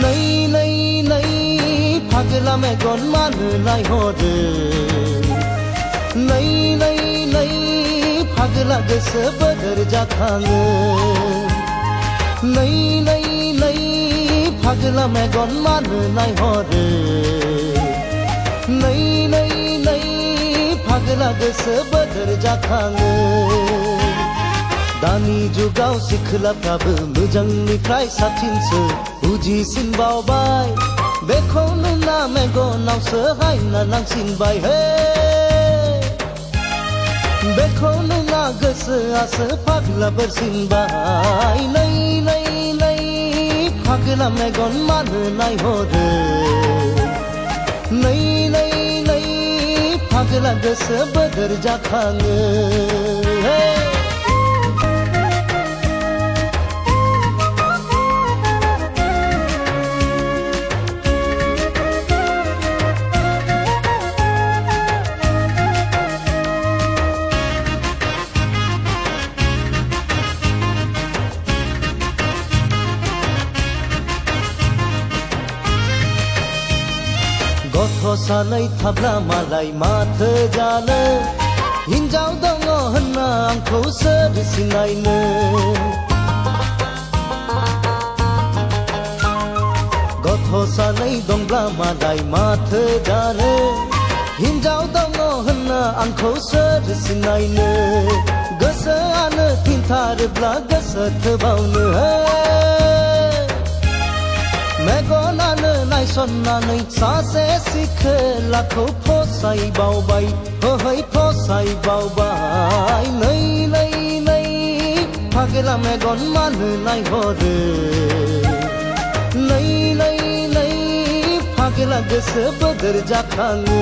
नै नै नै फाग्ला मेगन मानो नायहरो नै नै नै फाग्ला गोसो बोदोर जाखाङो नै नै नै फाग्ला मेगन मानो नायहरो नै नै नै फाग्ला गोसो बोदोर जाखाङो दानि जुगाव सिख्लाफ्राबो मोजांनिफ्राय साबसिनसो बुजिसिनबावबाय बेखौ नुना मेगनावसो हायना नांसिनबाय हे बेखौ नुना गोसोआसो फाग्ला बोरसिनबाय नै नै नै फाग्ला मेगन मानो नायहरो नै नै नै फाग्ला गोसो बोदोर जाखाङो गथ' सानै थाब्ला मालाय माथो जानो हिन्जाव दङ होनना आंखौ सोर सिनायनो गथ' सानै दंब्ला मालाय माथो जानो हिन्जाव दङ होनना आंखौ सोर सिनायनो गोसोआनो थिनथारोब्ला गोसो थोबावनो मेगनानो नायसननानै सासे सिखोलाखौ फसायबावबाय होहै फसायबावबाय नै नै नै फाग्ला मेगन मानो नायहरो नै नै नै फाग्ला गोसो बोदोर जाखाङो